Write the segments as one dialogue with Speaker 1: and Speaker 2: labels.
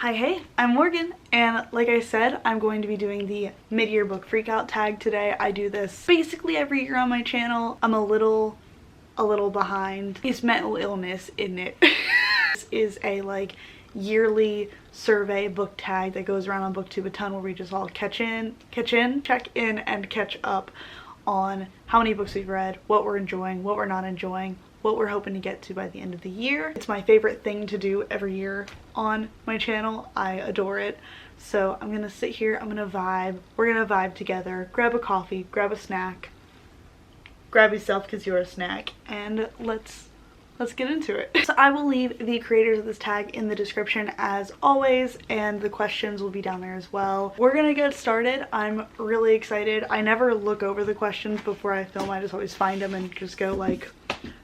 Speaker 1: Hi, hey, I'm Morgan, and like I said, I'm going to be doing the mid-year book freakout tag today. I do this basically every year on my channel. I'm a little behind. It's mental illness, isn't it? This is a yearly survey book tag that goes around on BookTube a ton, where we just all check in, and catch up on how many books we've read, what we're enjoying, what we're not enjoying, what we're hoping to get to by the end of the year. It's my favorite thing to do every year on my channel. I adore it. So I'm gonna sit here, I'm gonna vibe, we're gonna vibe together, grab a coffee, grab a snack, grab yourself because you're a snack, and let's get into it. So I will leave the creators of this tag in the description as always, and the questions will be down there as well. We're gonna get started. I'm really excited. I never look over the questions before I film. I just always find them and just go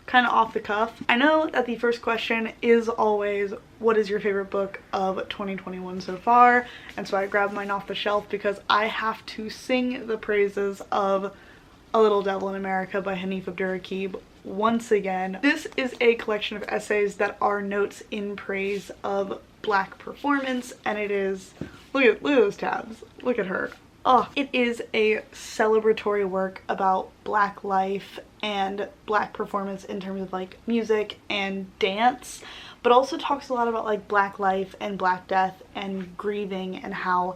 Speaker 1: kind of off the cuff. I know that the first question is always, what is your favorite book of 2021 so far? And so I grabbed mine off the shelf because I have to sing the praises of A Little Devil in America by Hanif Abdurraqib once again. This is a collection of essays that are notes in praise of Black performance, and it is, look at those tabs, look at her. Oh, it is a celebratory work about Black life and Black performance in terms of music and dance, but also talks a lot about Black life and Black death and grieving, and how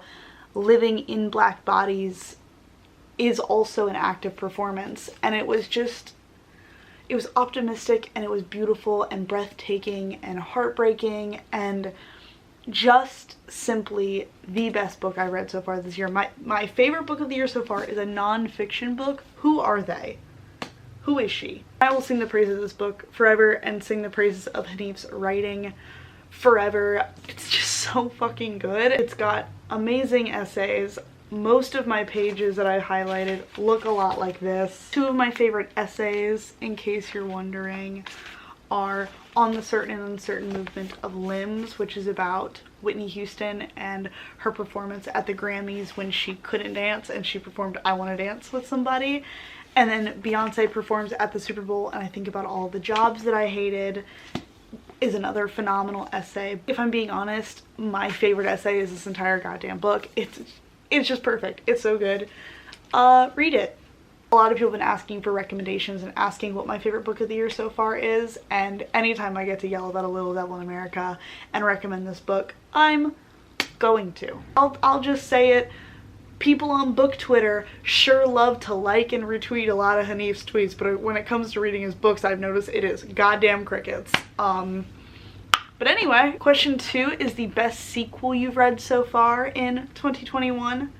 Speaker 1: living in Black bodies is also an act of performance. And it was optimistic, and it was beautiful and breathtaking and heartbreaking, and just simply the best book I read so far this year. My favorite book of the year so far is a non-fiction book. Who are they? Who is she? I will sing the praises of this book forever and sing the praises of Hanif's writing forever. It's just so fucking good. It's got amazing essays. Most of my pages that I highlighted look a lot like this. Two of my favorite essays, in case you're wondering, are On the Certain and Uncertain Movement of Limbs, which is about Whitney Houston and her performance at the Grammys when she couldn't dance and she performed I Wanna Dance with Somebody. And then Beyonce performs at the Super Bowl and I Think About All the Jobs That I Hated is another phenomenal essay. If I'm being honest, my favorite essay is this entire goddamn book. It's just perfect. It's so good. Read it. A lot of people have been asking for recommendations and asking what my favorite book of the year so far is, and anytime I get to yell about A Little Devil in America and recommend this book, I'm going to. I'll just say it. People on book Twitter sure love to like and retweet a lot of Hanif's tweets, but when it comes to reading his books, I've noticed it is goddamn crickets. But anyway, question 2 is the best sequel you've read so far in 2021.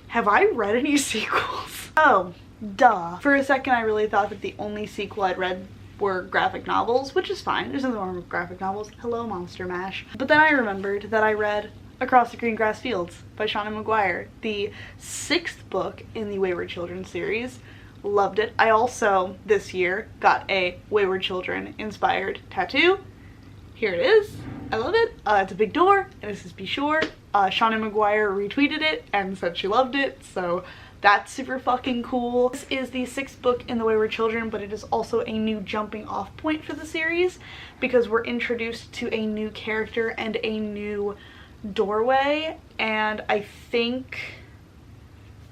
Speaker 1: Have I read any sequels? Oh, duh. For a second, I really thought that the only sequel I'd read were graphic novels, which is fine. There's nothing wrong with graphic novels. Hello, Monster Mash. But then I remembered that I read Across the Green Grass Fields by Seanan McGuire, the 6th book in the Wayward Children series. Loved it. I also, this year, got a Wayward Children inspired tattoo. Here it is. I love it. It's a big door, and it says "Be Sure." Seanan McGuire retweeted it and said she loved it, so that's super fucking cool. This is the 6th book in the Wayward Children, but it is also a new jumping off point for the series because we're introduced to a new character and a new doorway, and I think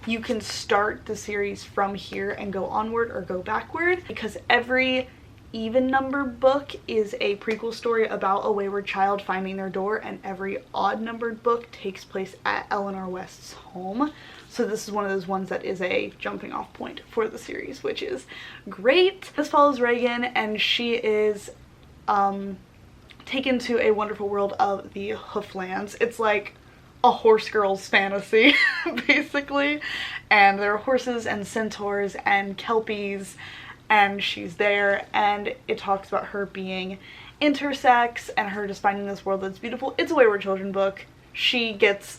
Speaker 1: you can start the series from here and go onward or go backward, because every even numbered book is a prequel story about a wayward child finding their door, and every odd numbered book takes place at Eleanor West's home. So this is one of those ones that is a jumping off point for the series, which is great. This follows Reagan, and she is taken to a wonderful world of the Hooflands. It's like a horse girl's fantasy basically, and there are horses and centaurs and kelpies, and she's there, and it talks about her being intersex and her just finding this world that's beautiful. It's a Wayward Children book. She gets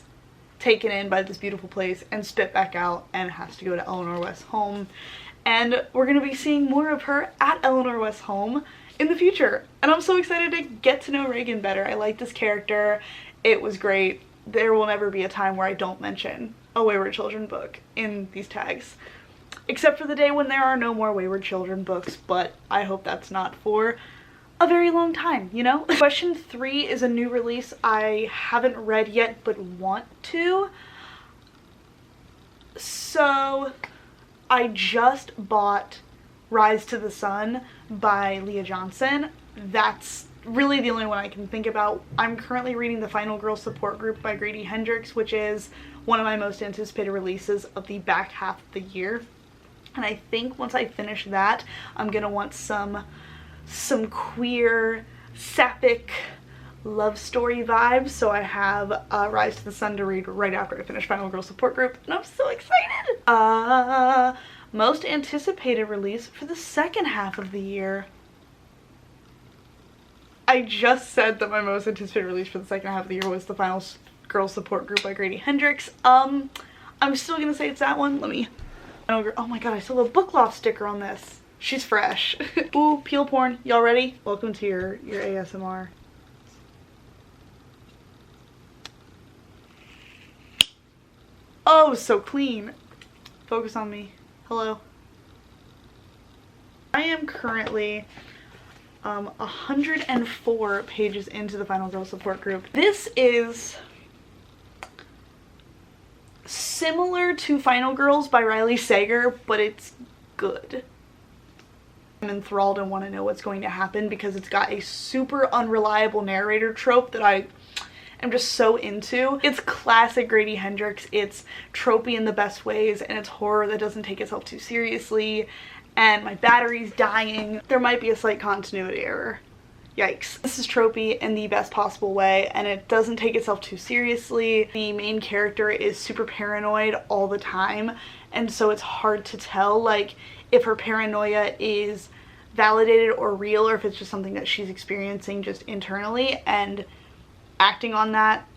Speaker 1: taken in by this beautiful place and spit back out and has to go to Eleanor West's home, and we're gonna be seeing more of her at Eleanor West's home in the future, and I'm so excited to get to know Reagan better. I like this character. It was great. There will never be a time where I don't mention a Wayward Children book in these tags. Except for the day when there are no more Wayward Children books, but I hope that's not for a very long time, you know? Question 3 is a new release I haven't read yet but want to. So I just bought Rise to the Sun by Leah Johnson. That's really the only one I can think about. I'm currently reading The Final Girl Support Group by Grady Hendrix, which is one of my most anticipated releases of the back half of the year. And I think once I finish that, I'm gonna want some queer, sapphic love story vibes. So I have Rise to the Sun to read right after I finish Final Girl Support Group, and I'm so excited! Most anticipated release for the second half of the year. I just said that my most anticipated release for the second half of the year was The Final Girl Support Group by Grady Hendrix. I'm still gonna say it's that one. Let me... Oh my god, I still have a Book Loft sticker on this. She's fresh. Ooh, peel porn. Y'all ready? Welcome to your ASMR. Oh, so clean. Focus on me. Hello. I am currently 104 pages into The Final Girl Support Group. This is similar to Final Girls by Riley Sager, but it's good. I'm enthralled and want to know what's going to happen because it's got a super unreliable narrator trope that I am just so into. It's classic Grady Hendrix. It's tropey in the best ways, and it's horror that doesn't take itself too seriously. And my battery's dying. There might be a slight continuity error. Yikes. This is tropey in the best possible way, and it doesn't take itself too seriously. The main character is super paranoid all the time, and so it's hard to tell, like, if her paranoia is validated or real, or if it's just something that she's experiencing just internally and acting on that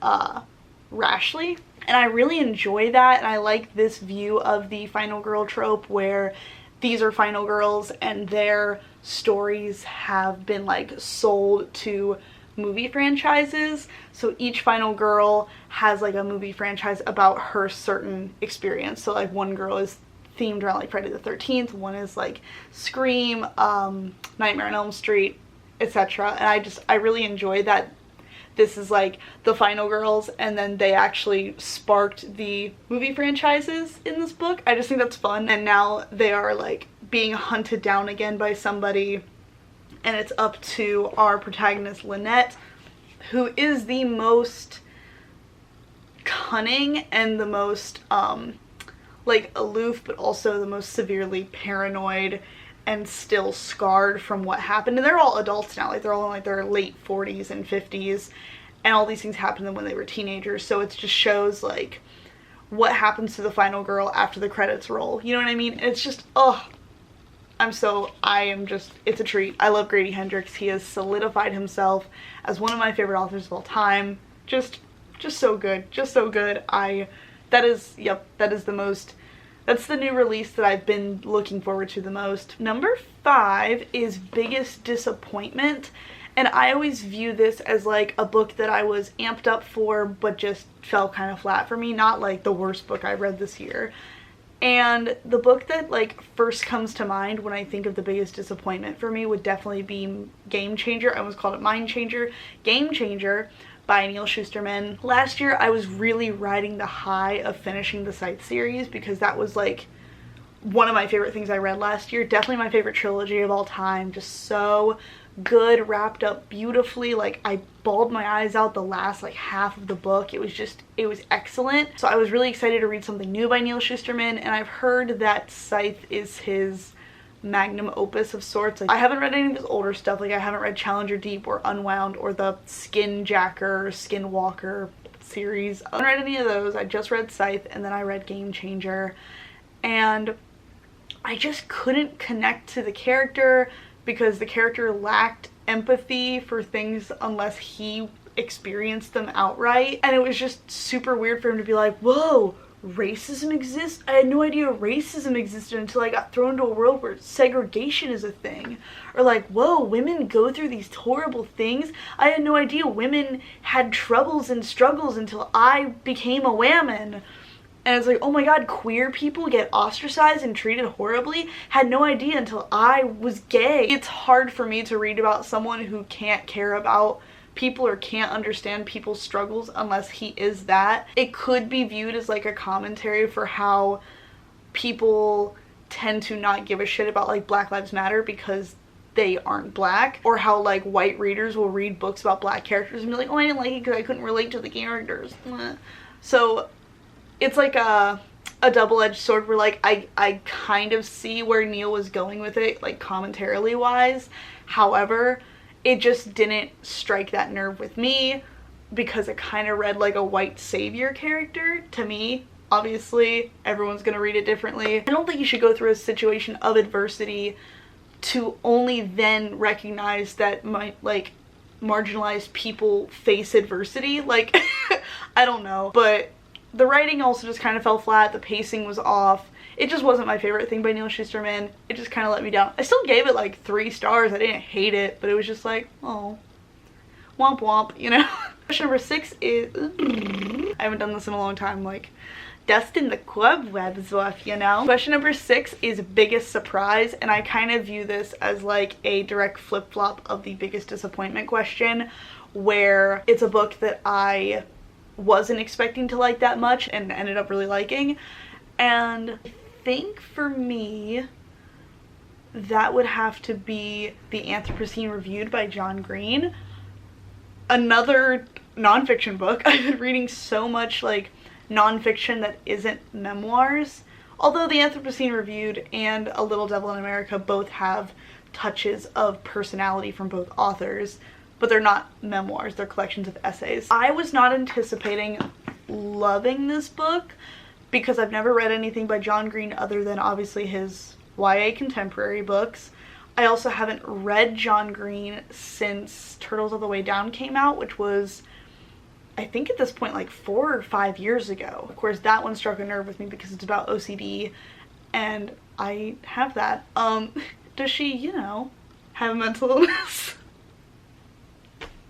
Speaker 1: rashly. And I really enjoy that, and I like this view of the final girl trope where these are final girls and their stories have been like sold to movie franchises. So each final girl has like a movie franchise about her certain experience. So like one girl is themed around like Friday the 13th, one is like Scream, Nightmare on Elm Street, etc. And I really enjoy that this is like the final girls and then they actually sparked the movie franchises in this book. I just think that's fun, and now they are like being hunted down again by somebody, and it's up to our protagonist Lynette, who is the most cunning and the most like aloof, but also the most severely paranoid and still scarred from what happened. And they're all adults now, like they're all in like their late 40s and 50s, and all these things happened to them when they were teenagers. So it just shows like what happens to the final girl after the credits roll, you know what I mean? It's just, oh, it's a treat. I love Grady Hendrix. He has solidified himself as one of my favorite authors of all time. Just so good, just so good. That's the new release that I've been looking forward to the most. Number 5 is Biggest Disappointment, and I always view this as like a book that I was amped up for but just fell kind of flat for me, not like the worst book I read this year. And the book that like first comes to mind when I think of the biggest disappointment for me would definitely be Game Changer. I almost called it Mind Changer. Game Changer by Neil Shusterman. Last year I was really riding the high of finishing the Scythe series because that was like one of my favorite things I read last year. Definitely my favorite trilogy of all time. Just so good, wrapped up beautifully. Like I bawled my eyes out the last like half of the book. It was excellent. So I was really excited to read something new by Neil Shusterman, and I've heard that Scythe is his magnum opus of sorts. Like, I haven't read any of his older stuff. Like I haven't read Challenger Deep or Unwound or the Skinjacker, Skinwalker series. I haven't read any of those. I just read Scythe, and then I read Game Changer, and I just couldn't connect to the character because the character lacked empathy for things unless he experienced them outright. And it was just super weird for him to be like, whoa, racism exists? I had no idea racism existed until I got thrown into a world where segregation is a thing. Or like, whoa, women go through these horrible things? I had no idea women had troubles and struggles until I became a woman. and it's like, oh my god, queer people get ostracized and treated horribly. Had no idea until I was gay. It's hard for me to read about someone who can't care about people or can't understand people's struggles unless he is that. It could be viewed as like a commentary for how people tend to not give a shit about like Black Lives Matter because they aren't black, or how like white readers will read books about black characters and be like, oh, I didn't like it because I couldn't relate to the characters. So it's like a double-edged sword where like I kind of see where Neil was going with it, like commentarily wise. However, it just didn't strike that nerve with me because it kind of read like a white savior character to me. Obviously, everyone's gonna read it differently. I don't think you should go through a situation of adversity to only then recognize that marginalized people face adversity. Like, I don't know. But the writing also just kind of fell flat. The pacing was off. It just wasn't my favorite thing by Neil Shusterman. It just kind of let me down. I still gave it like 3 stars. I didn't hate it, but it was just like, oh, womp womp, you know? Question number 6 is, I haven't done this in a long time, like dusting the cobwebs off, you know? Question number 6 is biggest surprise, and I kind of view this as like a direct flip-flop of the biggest disappointment question, where it's a book that I wasn't expecting to like that much and ended up really liking. And I think for me, that would have to be The Anthropocene Reviewed by John Green. Another nonfiction book. I've been reading so much like nonfiction that isn't memoirs. Although The Anthropocene Reviewed and A Little Devil in America both have touches of personality from both authors, but they're not memoirs, they're collections of essays. I was not anticipating loving this book because I've never read anything by John Green other than obviously his YA contemporary books. I also haven't read John Green since Turtles All the Way Down came out, which was, I think at this point, like 4 or 5 years ago. Of course, that one struck a nerve with me because it's about OCD, and I have that. Does she, you know, have a mental illness?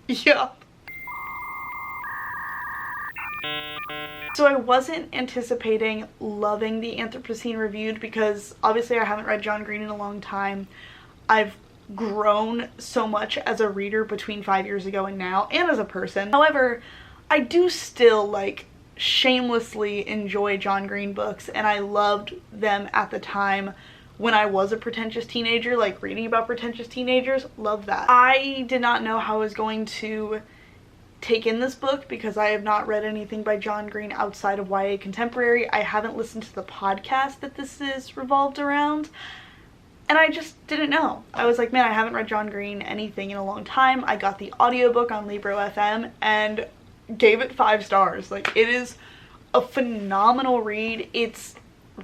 Speaker 1: Yeah. So I wasn't anticipating loving The Anthropocene Reviewed because obviously I haven't read John Green in a long time. I've grown so much as a reader between 5 years ago and now, and as a person. However, I do still like shamelessly enjoy John Green books, and I loved them at the time when I was a pretentious teenager, like reading about pretentious teenagers. Love that. I did not know how I was going to take in this book because I have not read anything by John Green outside of YA contemporary. I haven't listened to the podcast that this is revolved around, and I just didn't know. I was like, man, I haven't read John Green anything in a long time. I got the audiobook on Libro FM and gave it 5 stars. Like, it is a phenomenal read. It's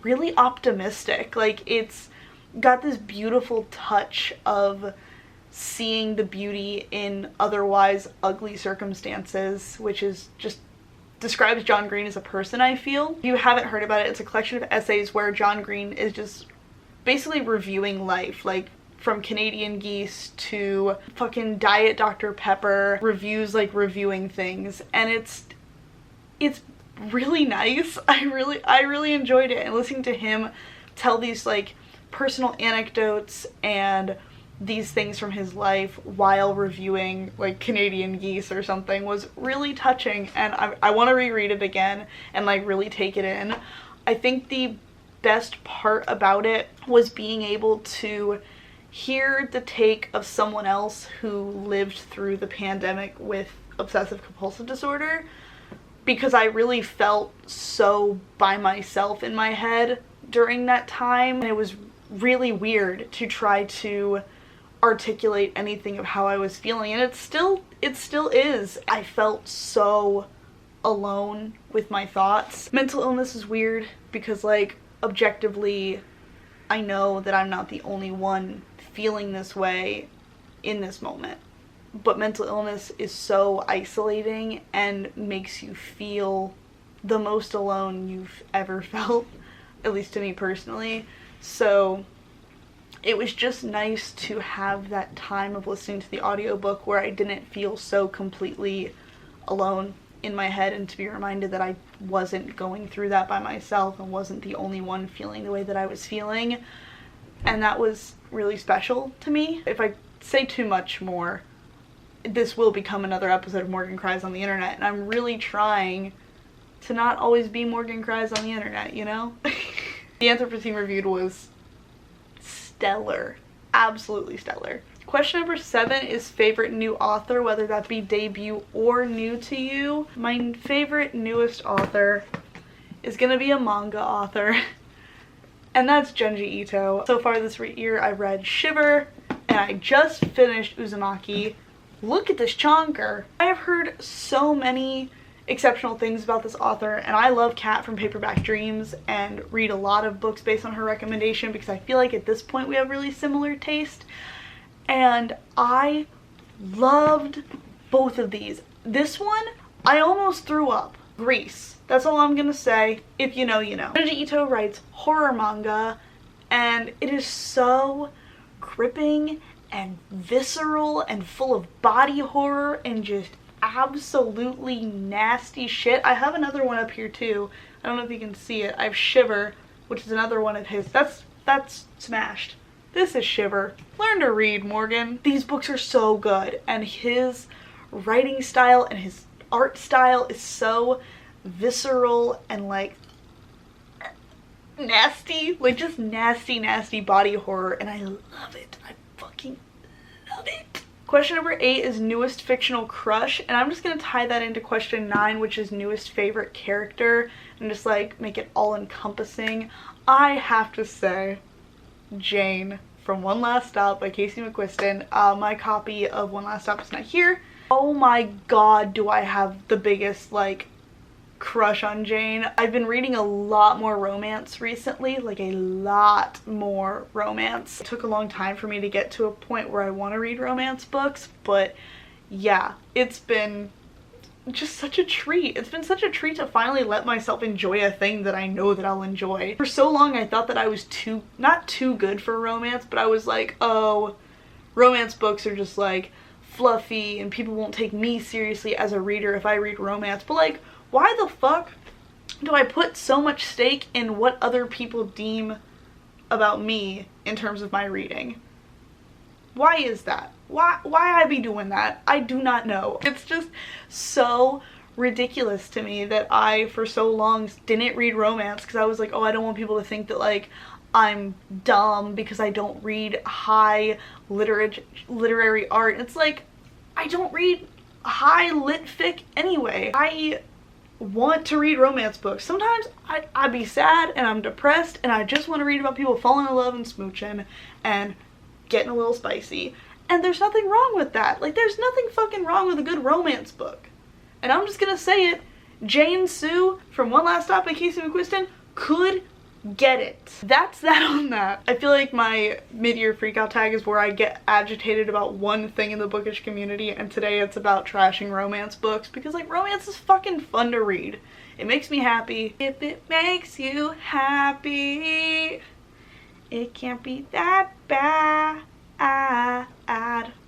Speaker 1: really optimistic. Like, it's got this beautiful touch of seeing the beauty in otherwise ugly circumstances, which is just describes John Green as a person, I feel. If you haven't heard about it, it's a collection of essays where John Green is just basically reviewing life, like from Canadian Geese to fucking Diet Dr. Pepper, reviews, like reviewing things, and it's really nice. I really enjoyed it, and listening to him tell these like personal anecdotes and these things from his life while reviewing like Canadian Geese or something was really touching, and I want to reread it again and like really take it in. I think the best part about it was being able to hear the take of someone else who lived through the pandemic with obsessive compulsive disorder, because I really felt so by myself in my head during that time, and it was really weird to try to articulate anything of how I was feeling, and it still is. I felt so alone with my thoughts. Mental illness is weird because like objectively I know that I'm not the only one feeling this way in this moment, but mental illness is so isolating and makes you feel the most alone you've ever felt, at least to me personally. So it was just nice to have that time of listening to the audiobook where I didn't feel so completely alone in my head and to be reminded that I wasn't going through that by myself and wasn't the only one feeling the way that I was feeling. And that was really special to me. If I say too much more, this will become another episode of Morgan Cries on the Internet, and I'm really trying to not always be Morgan Cries on the Internet, you know? The Anthropocene Reviewed was stellar. Absolutely stellar. Question number 7 is favorite new author, whether that be debut or new to you. My favorite newest author is gonna be a manga author, and that's Junji Ito. So far this year I read Shiver, and I just finished Uzumaki. Look at this chonker. I have heard so many exceptional things about this author, and I love Kat from Paperback Dreams and read a lot of books based on her recommendation because I feel like at this point we have really similar taste. And I loved both of these. This one, I almost threw up. Grease. That's all I'm gonna say. If you know, you know. Junji Ito writes horror manga, and it is so gripping and visceral and full of body horror and just absolutely nasty shit. I have another one up here too. I don't know if you can see it. I have Shiver, which is another one of his. That's smashed. This is Shiver. Learn to read, Morgan. These books are so good, and his writing style and his art style is so visceral and like nasty, like just nasty body horror, and I love it. I fucking love it. Question number 8 is newest fictional crush, and I'm just gonna tie that into question 9, which is newest favorite character, and just like make it all encompassing. I have to say Jane from One Last Stop by Casey McQuiston. My copy of One Last Stop is not here. Oh my god, do I have the biggest like crush on Jane. I've been reading a lot more romance recently, like a lot more romance. It took a long time for me to get to a point where I want to read romance books, but yeah, it's been just such a treat. It's been such a treat to finally let myself enjoy a thing that I know that I'll enjoy. For so long I thought that I was not too good for romance, but I was like, oh, romance books are just like fluffy and people won't take me seriously as a reader if I read romance. But like, why the fuck do I put so much stake in what other people deem about me in terms of my reading? Why is that? Why I be doing that? I do not know. It's just so ridiculous to me that I, for so long, didn't read romance because I was like, oh, I don't want people to think that, like, I'm dumb because I don't read high literary art. And it's like, I don't read high lit fic anyway. I want to read romance books. Sometimes I be sad and I'm depressed and I just want to read about people falling in love and smooching and getting a little spicy. And there's nothing wrong with that. Like, there's nothing fucking wrong with a good romance book. And I'm just gonna say it. Jane Sue from One Last Stop by Casey McQuiston could get it. That's that on that. I feel like my mid-year freakout tag is where I get agitated about one thing in the bookish community, and today it's about trashing romance books because, like, romance is fucking fun to read. It makes me happy. If it makes you happy, it can't be that bad.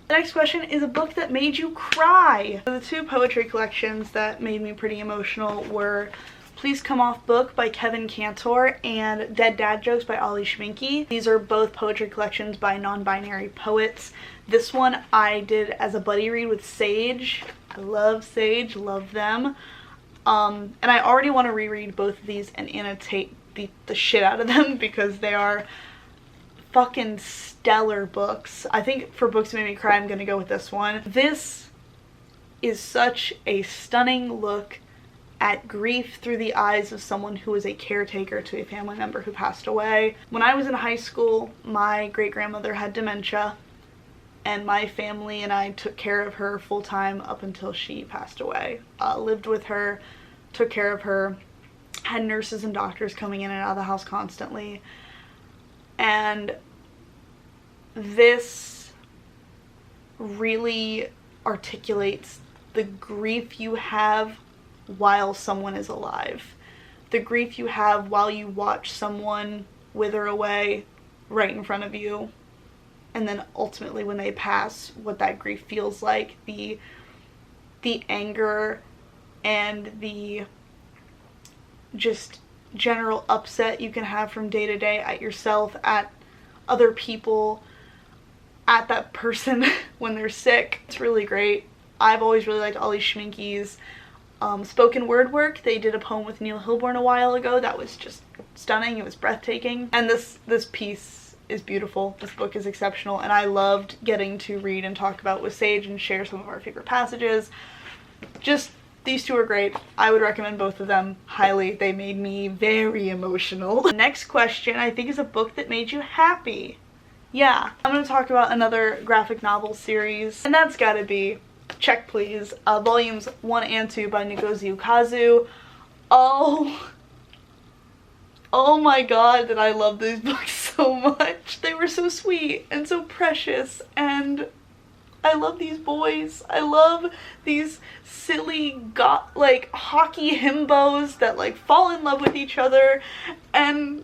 Speaker 1: The next question is a book that made you cry. So the two poetry collections that made me pretty emotional were Please Come Off Book by Kevin Cantor and Dead Dad Jokes by Ollie Schminke. These are both poetry collections by non-binary poets. This one I did as a buddy read with Sage. I love Sage, love them. And I already want to reread both of these and annotate the shit out of them because they are fucking stellar books. I think for books that made me cry, I'm gonna go with this one. This is such a stunning look at grief through the eyes of someone who is a caretaker to a family member who passed away. When I was in high school, my great-grandmother had dementia, and my family and I took care of her full-time up until she passed away. Lived with her, took care of her, had nurses and doctors coming in and out of the house constantly. And this really articulates the grief you have while someone is alive. The grief you have while you watch someone wither away right in front of you. And then ultimately when they pass, what that grief feels like. The anger and the just general upset you can have from day to day at yourself, at other people, at that person when they're sick. It's really great. I've always really liked Ollie Schminke's spoken word work. They did a poem with Neil Hilborn a while ago that was just stunning. It was breathtaking. And this piece is beautiful. This book is exceptional, and I loved getting to read and talk about with Sage and share some of our favorite passages. Just, these two are great. I would recommend both of them highly. They made me very emotional. The next question, I think, is a book that made you happy. Yeah, I'm gonna talk about another graphic novel series, and that's gotta be Check Please, volumes 1 and 2 by Ngozi Ukazu. Oh my god, did I love these books so much. They were so sweet and so precious, and I love these boys. I love these silly like hockey himbos that like fall in love with each other, and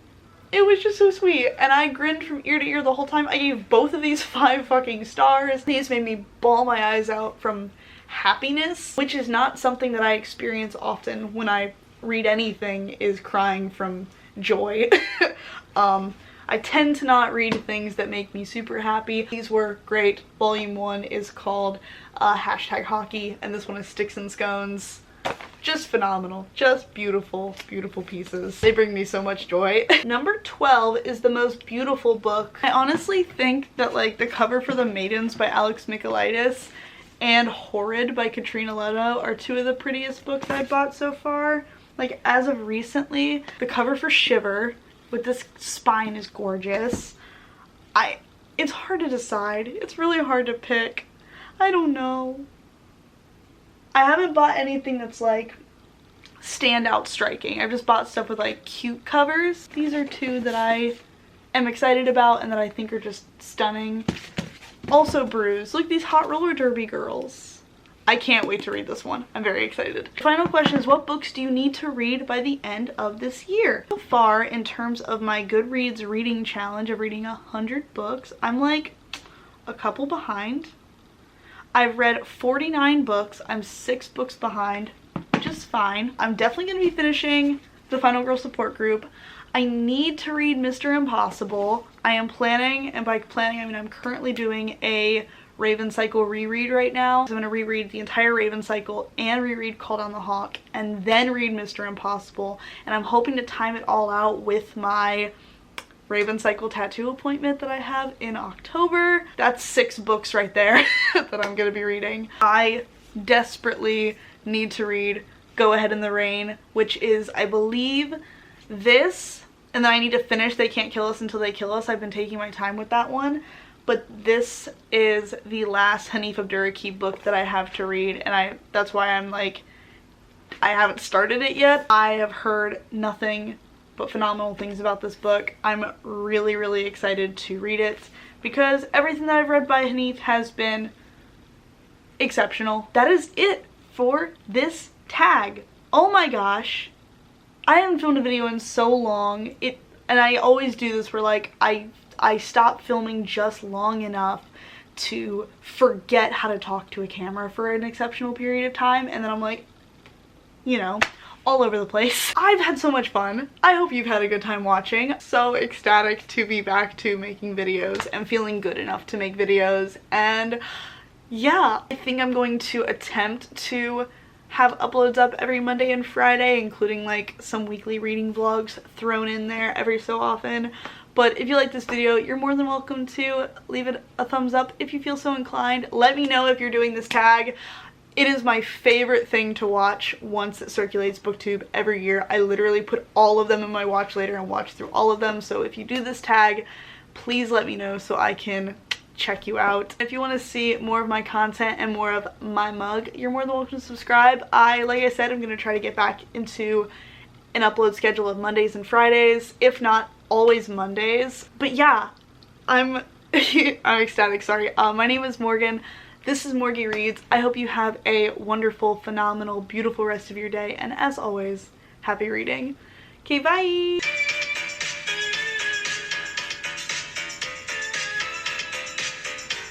Speaker 1: it was just so sweet, and I grinned from ear to ear the whole time. I gave both of these 5 fucking stars. These made me bawl my eyes out from happiness, which is not something that I experience often when I read anything, is crying from joy. I tend to not read things that make me super happy. These were great. Volume 1 is called #hockey, and this one is Sticks and Scones. Just phenomenal. Just beautiful, beautiful pieces. They bring me so much joy. Number 12 is the most beautiful book. I honestly think that like the cover for The Maidens by Alex Michaelides and Horrid by Katrina Lotta are 2 of the prettiest books I've bought so far. Like, as of recently, the cover for Shiver with this spine is gorgeous. It's hard to decide. It's really hard to pick. I don't know. I haven't bought anything that's like standout striking. I've just bought stuff with like cute covers. These are 2 that I am excited about and that I think are just stunning. Also Bruise. Look, these hot roller derby girls. I can't wait to read this one. I'm very excited. Final question is, what books do you need to read by the end of this year? So far, in terms of my Goodreads reading challenge of reading 100 books, I'm like a couple behind. I've read 49 books. I'm 6 books behind, which is fine. I'm definitely going to be finishing the Final Girl Support Group. I need to read Mr. Impossible. I am planning, and by planning I mean I'm currently doing a Raven Cycle reread right now. So I'm going to reread the entire Raven Cycle and reread Call Down the Hawk and then read Mr. Impossible. And I'm hoping to time it all out with my Raven Cycle tattoo appointment that I have in October. That's 6 books right there that I'm going to be reading. I desperately need to read Go Ahead in the Rain, which is, I believe, this, and then I need to finish They Can't Kill Us Until They Kill Us. I've been taking my time with that one. But this is the last Hanif Abdurraqib book that I have to read, and that's why I'm like, I haven't started it yet. I have heard nothing but phenomenal things about this book. I'm really, really excited to read it because everything that I've read by Hanif has been exceptional. That is it for this tag. Oh my gosh. I haven't filmed a video in so long. And I always do this where like I stop filming just long enough to forget how to talk to a camera for an exceptional period of time, and then I'm like, you know, all over the place. I've had so much fun. I hope you've had a good time watching. So ecstatic to be back to making videos and feeling good enough to make videos, and yeah, I think I'm going to attempt to have uploads up every Monday and Friday, including like some weekly reading vlogs thrown in there every so often. But if you like this video, you're more than welcome to leave it a thumbs up if you feel so inclined. Let me know if you're doing this tag. It is my favorite thing to watch once it circulates BookTube every year. I literally put all of them in my watch later and watch through all of them. So if you do this tag, please let me know so I can check you out. If you want to see more of my content and more of my mug, you're more than welcome to subscribe. Like I said, I'm going to try to get back into an upload schedule of Mondays and Fridays, if not always Mondays. But yeah, I'm ecstatic, sorry. My name is Morgan. This is MorgyyReads. I hope you have a wonderful, phenomenal, beautiful rest of your day, and as always, happy reading. Okay, bye!